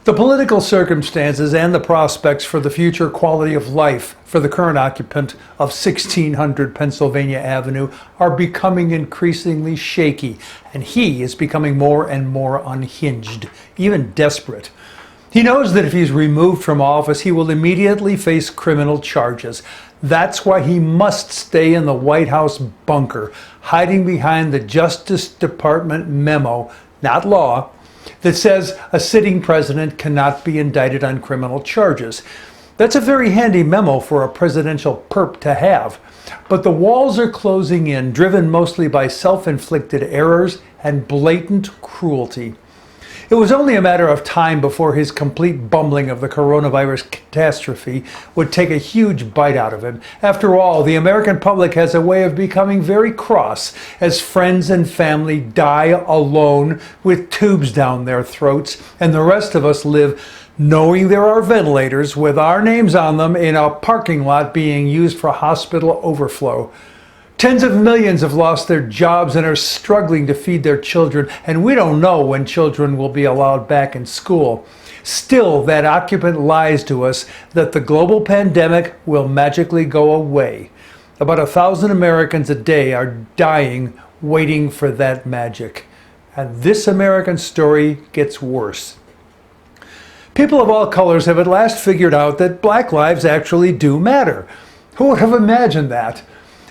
The political circumstances and the prospects for the future quality of life for the current occupant of 1600 Pennsylvania Avenue are becoming increasingly shaky, and he is becoming more and more unhinged, even desperate. He knows that if he's removed from office, he will immediately face criminal charges. That's why he must stay in the White House bunker, hiding behind the Justice Department memo, not law, that says a sitting president cannot be indicted on criminal charges. That's a very handy memo for a presidential perp to have. But the walls are closing in, driven mostly by self-inflicted errors and blatant cruelty. It was only a matter of time before his complete bumbling of the coronavirus catastrophe would take a huge bite out of him. After all, the American public has a way of becoming very cross as friends and family die alone with tubes down their throats, and the rest of us live knowing there are ventilators with our names on them in a parking lot being used for hospital overflow. Tens of millions have lost their jobs and are struggling to feed their children, and we don't know when children will be allowed back in school. Still, that occupant lies to us that the global pandemic will magically go away. About 1,000 Americans a day are dying waiting for that magic. And this American story gets worse. People of all colors have at last figured out that black lives actually do matter. Who would have imagined that?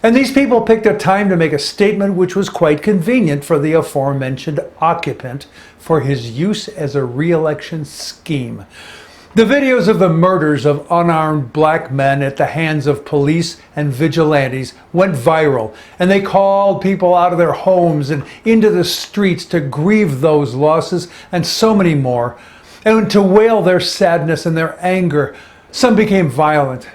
And these people picked a time to make a statement which was quite convenient for the aforementioned occupant for his use as a re-election scheme. The videos of the murders of unarmed black men at the hands of police and vigilantes went viral, and they called people out of their homes and into the streets to grieve those losses and so many more, and to wail their sadness and their anger. Some became violent.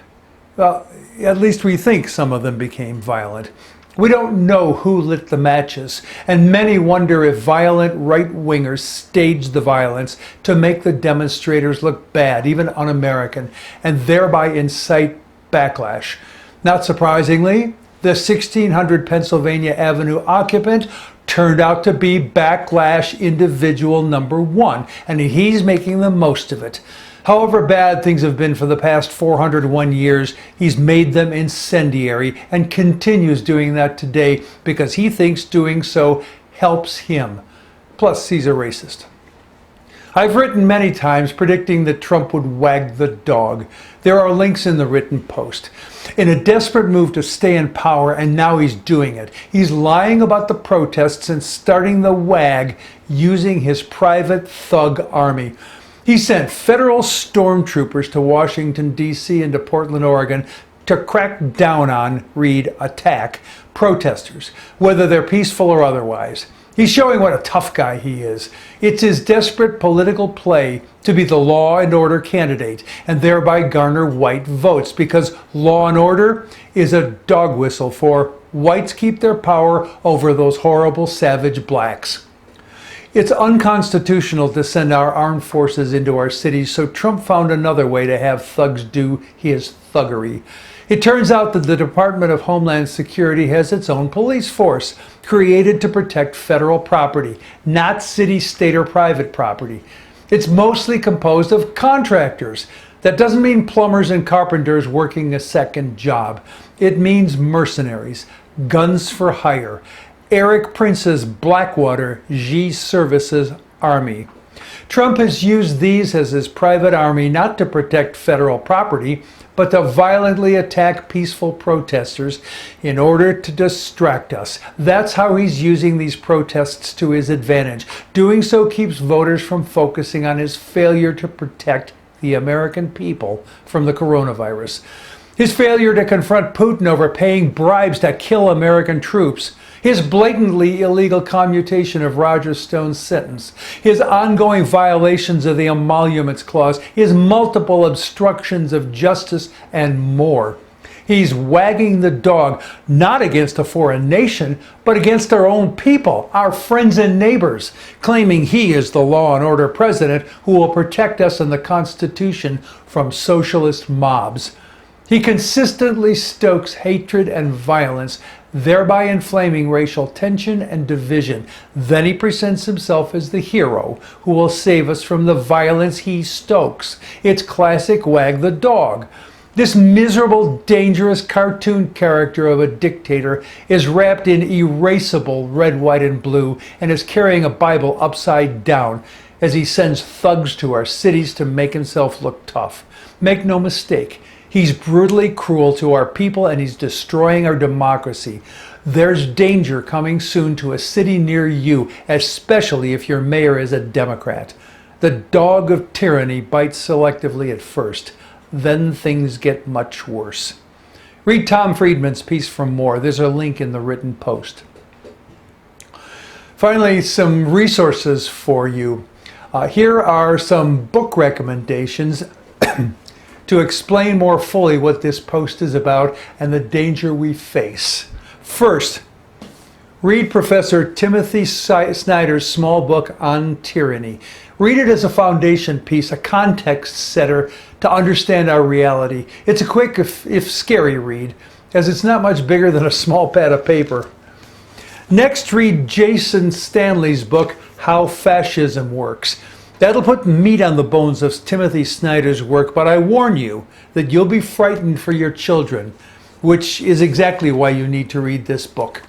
Well, at least we think some of them became violent. We don't know who lit the matches, and many wonder if violent right-wingers staged the violence to make the demonstrators look bad, even un-American, and thereby incite backlash. Not surprisingly, the 1600 Pennsylvania Avenue occupant turned out to be backlash individual number one, and he's making the most of it. However bad things have been for the past 401 years, he's made them incendiary and continues doing that today because he thinks doing so helps him. Plus, he's a racist. I've written many times predicting that Trump would wag the dog. There are links in the written post. In a desperate move to stay in power, and now he's doing it. He's lying about the protests and starting the wag using his private thug army. He sent federal stormtroopers to Washington, D.C. and to Portland, Oregon to crack down on, read, attack, protesters, whether they're peaceful or otherwise. He's showing what a tough guy he is. It's his desperate political play to be the law and order candidate and thereby garner white votes, because law and order is a dog whistle for whites keep their power over those horrible, savage blacks. It's unconstitutional to send our armed forces into our cities, so Trump found another way to have thugs do his thuggery. It turns out that the Department of Homeland Security has its own police force, created to protect federal property, not city, state, or private property. It's mostly composed of contractors. That doesn't mean plumbers and carpenters working a second job. It means mercenaries, guns for hire. Eric Prince's Blackwater G Services Army. Trump has used these as his private army not to protect federal property, but to violently attack peaceful protesters in order to distract us. That's how he's using these protests to his advantage. Doing so keeps voters from focusing on his failure to protect the American people from the coronavirus. His failure to confront Putin over paying bribes to kill American troops. His blatantly illegal commutation of Roger Stone's sentence, his ongoing violations of the Emoluments Clause, his multiple obstructions of justice, and more. He's wagging the dog, not against a foreign nation, but against our own people, our friends and neighbors, claiming he is the law and order president who will protect us and the Constitution from socialist mobs. He consistently stokes hatred and violence, thereby inflaming racial tension and division. Then he presents himself as the hero who will save us from the violence he stokes. It's classic Wag the Dog. This miserable, dangerous cartoon character of a dictator is wrapped in erasable red, white, and blue and is carrying a Bible upside down as he sends thugs to our cities to make himself look tough. Make no mistake, he's brutally cruel to our people and he's destroying our democracy. There's danger coming soon to a city near you, especially if your mayor is a Democrat. The dog of tyranny bites selectively at first. Then things get much worse. Read Tom Friedman's piece for more. There's a link in the written post. Finally, some resources for you. Here are some book recommendations to explain more fully what this post is about and the danger we face. First, read Professor Timothy Snyder's small book on tyranny. Read it as a foundation piece, a context setter to understand our reality. It's a quick, if scary read, as it's not much bigger than a small pad of paper. Next, read Jason Stanley's book, How Fascism Works. That'll put meat on the bones of Timothy Snyder's work, but I warn you that you'll be frightened for your children, which is exactly why you need to read this book.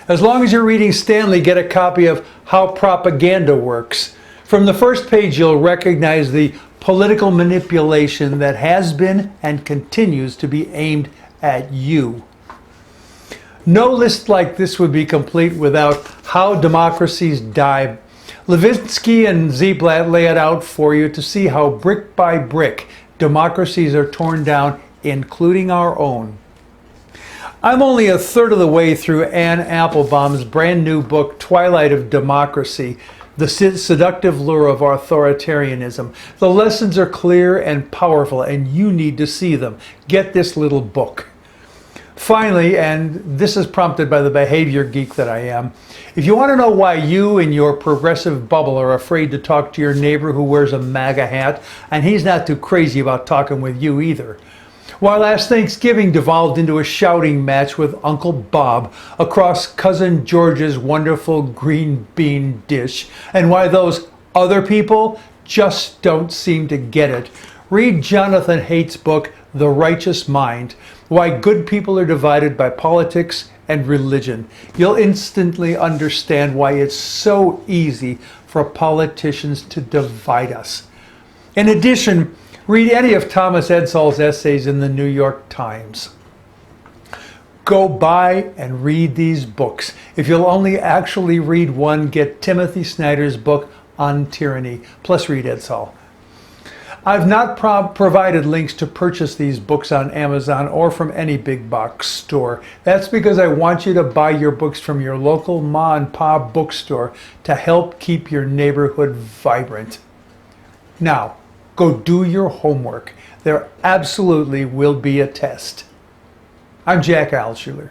As long as you're reading Stanley, get a copy of How Propaganda Works. From the first page, you'll recognize the political manipulation that has been and continues to be aimed at you. No list like this would be complete without How Democracies Die. Levitsky and Ziblatt lay it out for you to see how brick by brick democracies are torn down, including our own. I'm only a third of the way through Anne Applebaum's brand new book, Twilight of Democracy, The Seductive Lure of Authoritarianism. The lessons are clear and powerful, and you need to see them. Get this little book. Finally, and this is prompted by the behavior geek that I am, if you want to know why you in your progressive bubble are afraid to talk to your neighbor who wears a MAGA hat, and he's not too crazy about talking with you either, why last Thanksgiving devolved into a shouting match with Uncle Bob across Cousin George's wonderful green bean dish, and why those other people just don't seem to get it, read Jonathan Haidt's book, The Righteous Mind, Why Good People Are Divided by Politics and Religion. You'll instantly understand why it's so easy for politicians to divide us. In addition, read any of Thomas Edsal's essays in the New York Times. Go buy and read these books. If you'll only actually read one, get Timothy Snyder's book on tyranny, plus read Edsal. I've not provided links to purchase these books on Amazon or from any big box store. That's because I want you to buy your books from your local ma and pa bookstore to help keep your neighborhood vibrant. Now, go do your homework. There absolutely will be a test. I'm Jack Altshuler.